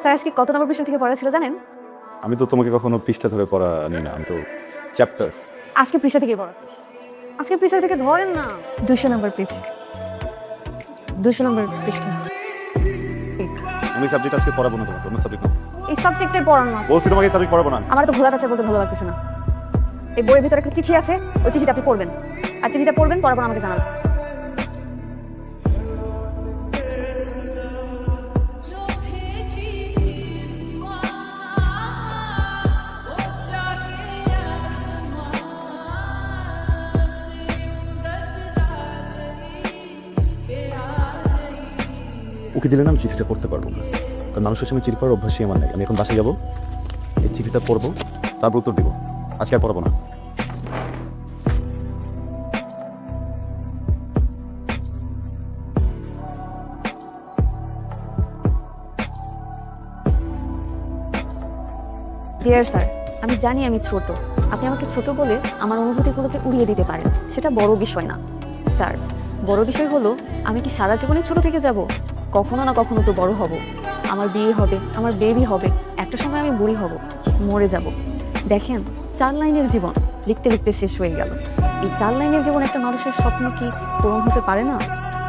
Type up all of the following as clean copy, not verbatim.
Sir আজকে কত নম্বর পৃষ্ঠা থেকে পড়া ছিল জানেন? আমি তো তোমাকে কখনো পৃষ্ঠা ধরে পড়া নিই না, আমি তো চ্যাপ্টার। আজকে পৃষ্ঠা থেকে পড়া। আজকে পৃষ্ঠা থেকে ধরেন না। 200 নম্বর পেজ। 200 নম্বর পৃষ্ঠা। আমি সাবজেক্ট আজকে পড়াবো না তোমাকে, অন্য সাবজেক্ট নাও। এই সাবজেক্টে পড়ানো না। বলছি তোমাকে এই সাবজেক্ট পড়াবো না। আমার তো ঘোলা কাছে বলতে ভালো লাগতেছে না। এই বইয়ের ভিতরে একটা চিঠি আছে, ওই চিঠিটা আপনি পড়বেন। আর চিঠিটা পড়বেন, পড়ার পর আমাকে জানাবেন। ওকে দিলে না আমি চিঠিটা পড়তে পারবো না, কারণ মানুষের সঙ্গে চিঠি পড়ার অভ্যাসই আমার নেই। আমি এখন বাসায় যাবো, এই চিঠিটা পড়বো, তারপর উত্তর দিব। আজকে আর পড়াবো না। ডিয়ার স্যার, আমি জানি আমি ছোট। আপনি আমাকে ছোট বলে আমার অনুভূতিগুলোকে উড়িয়ে দিতে পারেন, সেটা বড় বিষয় না। স্যার, বড় বিষয় হলো আমি কি সারা জীবনে ছোট থেকে যাব? কখনো না কখনো তো বড় হব। আমার বিয়ে হবে, আমার বেবি হবে, একটা সময় আমি বুড়ি হব, মরে যাব। দেখেন, 4 লাইনের জীবন লিখতে লিখতে শেষ হয়ে গেল। এই 4 লাইনের জীবন একটা মানুষের স্বপ্ন কি পূরণ হতে পারে না?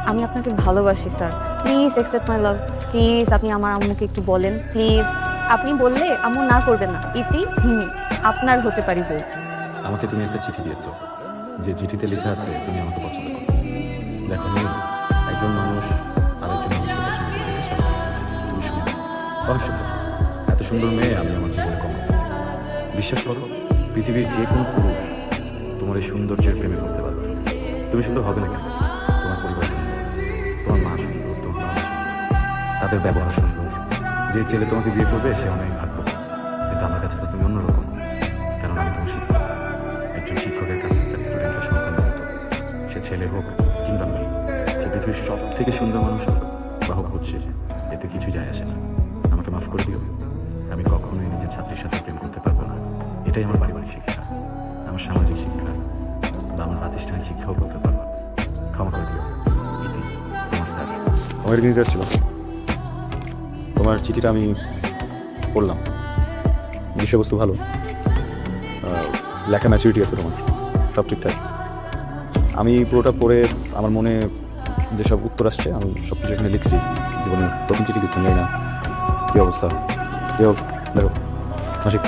আমি আপনাকে ভালোবাসি sir, please accept my love. Please আপনি আমার আম্মুকে একটু বলেন, প্লিজ। আপনি বললে আম্মু না করবেন না। ইতি হিমি আপনার হতে পারি বউ। আমাকে তুমি একটা চিঠি দিয়েছো, যে চিঠিতে লেখা আছে তুমি আমাকে পছন্দ করো। দেখো মেয়ে, একজন মানুষ আরেকজন মানুষকে পছন্দ করে এটা স্বাভাবিক। তুমি সুন্দর, অনেক সুন্দর। এত সুন্দর মেয়ে আমি আমার জীবনে কম দেখেছি। বিশ্বাস করো, পৃথিবীর যে কোনো পুরুষ তোমার এই সৌন্দর্যের প্রেমে করতে বাধ্য। তুমি সুন্দর হবে না কেন? তোমার পরিবার সুন্দর, তোমার মা সুন্দর, তোমার বাবা সুন্দর, তাদের ব্যবহার সুন্দর। যে ছেলে তোমাকে বিয়ে করবে সে অনেক ভাগ্য। কিন্তু আমার কাছে তো তুমি অন্যরকম, কারণ আমি তোমার শিক্ষক। একজন শিক্ষকের কাছে তার স্টুডেন্টের সন্তানের মতো। সে ছেলে হোক কিংবা মেয়ে, সে পৃথিবীর সব থেকে সুন্দর মানুষ হোক বা হোক হচ্ছে, এতে কিছু যায় আসে না। আমাকে মাফ করে দিও, আমি কখনোই নিজের ছাত্রীর সাথে প্রেম করতে পারবো না। এটাই আমার পারিবারিক শিক্ষা, আমার সামাজিক শিক্ষা বা আমার প্রাতিষ্ঠানিক শিক্ষাও বলতে পারবো। ক্ষমা করে দিও। ইতি, তোমার স্যার। আমার ইংরেজি ছিল, তোমার চিঠিটা আমি পড়লাম। বিষয়বস্তু ভালো, লেখা ম্যাচুরিটি আছে তোমার, সব ঠিকঠাক। আমি পুরোটা পড়ে আমার মনে যেসব উত্তর আসছে আমি সব কিছু এখানে লিখছি। জীবনের প্রথম চিঠি লিখতে যাই না, কী অবস্থা। কেউ দেখো মাসিক,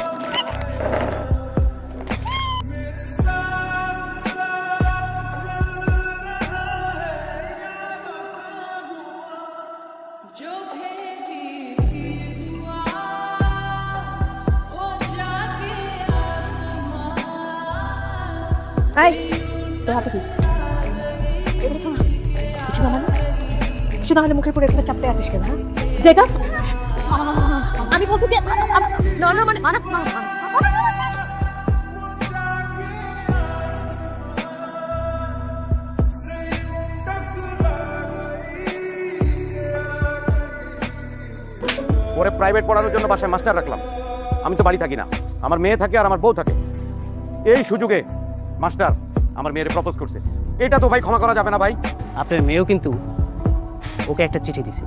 এই তোর হাতে কি? কিছু না, কিছু না মানে? কিছু না হলে মুখের পরে একটা চাপতে আসিস কেন? হ্যাঁ, যেটা আমি বলছি যে না না মানে মানা না। ওরে প্রাইভেট পড়ানোর জন্য বাসায় মাস্টার রাখলাম। আমি তো বাড়ি থাকি না, আমার মেয়ে থাকে আর আমার বউ থাকে। এই সুযোগে মাস্টার আমার মেয়ের প্রপোজ করছে, এটা তো ভাই ক্ষমা করা যাবে না ভাই। আপনার মেয়েও কিন্তু ওকে একটা চিঠি দিছে,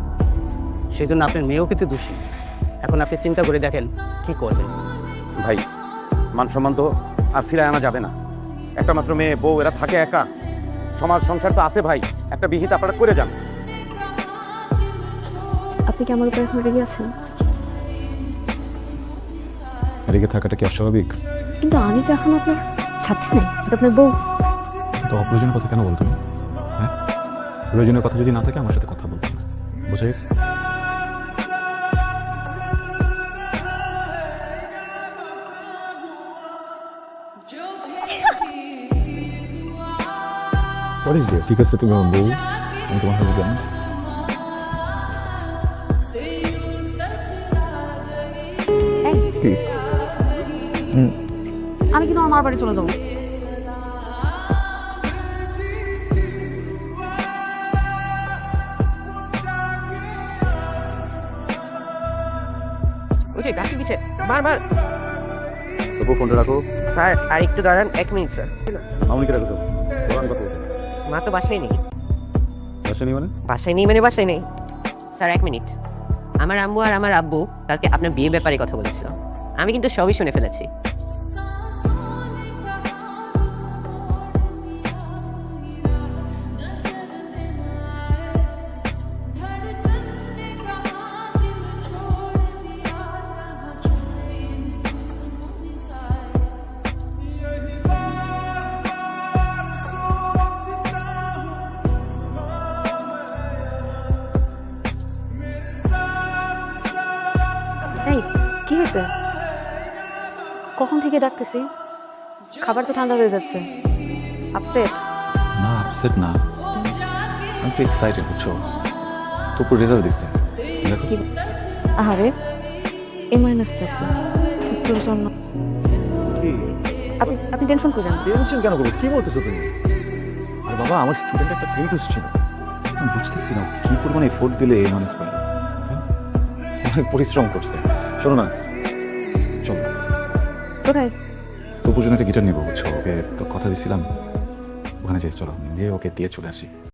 সেই জন্য আপনার মেয়েও কিন্তু দোষী। এখন আপনি চিন্তা করে দেখেন কি করবেন। ভাই মান সম্মান তো আর ফিরায় আনা যাবে না। একটা মাত্র মেয়ে, বউ, এরা থাকে একা। সমাজ সংসার তো আছে ভাই, একটা বিহিত আপনারা করে যান। আপনি কি আমার উপর এখন রেগে আছেন? রেগে থাকাটা কি অস্বাভাবিক? কিন্তু আমি তো এখন আপনার ছাত্রী নই, এটা আপনার বউ। তো অপ্রয়োজনীয় কথা কেন বলতো? হ্যাঁ, প্রয়োজনীয় কথা যদি না থাকে আমার সাথে কথা বলতো না, বুঝে গেছে? What is this? ঠিক আছে, তুমি আমার বউ, আমি তোমার হাজব্যান্ড। কি? আমি কিন্তু আমার মার বাড়ি চলে যাবো। বুঝি গাছের পিছে বারবার। তবু ফোনটা রাখো। স্যার আর একটু দাঁড়ান, 1 মিনিট স্যার। মামুনিকে রাখো, আমি কথা বলবো। মা তো বাসায় নেই। বাসা নেই মানে? বাসায় নেই মানে বাসায় নেই স্যার, 1 মিনিট। আমার আম্মু আর আমার আব্বু কালকে আপনার বিয়ে ব্যাপারে কথা বলেছিল। আমি কিন্তু সবই শুনে ফেলেছি। এই কি হয়েছে? কখন থেকে ডাকতেছি, খাবার তো ঠান্ডা হয়ে যাচ্ছে। আপসেট? না আপসেট না, আমি তো এক্সাইটেড বুঝছো, তোর রেজাল্ট দিচ্ছে দেখো। আহারে এ মাইনাস পেয়েছে একটুর জন্য। কি আপনি আপনি টেনশন করেন না। টেনশন কেন করবো, কি বলতেছো তুমি? আর বাবা আমার স্টুডেন্ট একটা ফেল ছিল, আমি বুঝতেছি না কি পরিমাণে এফোর্ট দিলে এ মানুষ পাই, অনেক পরিশ্রম করছে। শোনো না, চলো কোথায়? তোর জন্য একটা গিটার নেবো বুঝছো, ওকে তো কথা দিছিলাম, ওখানে যাই, চলো দিয়ে ওকে দিয়ে চলে আসি।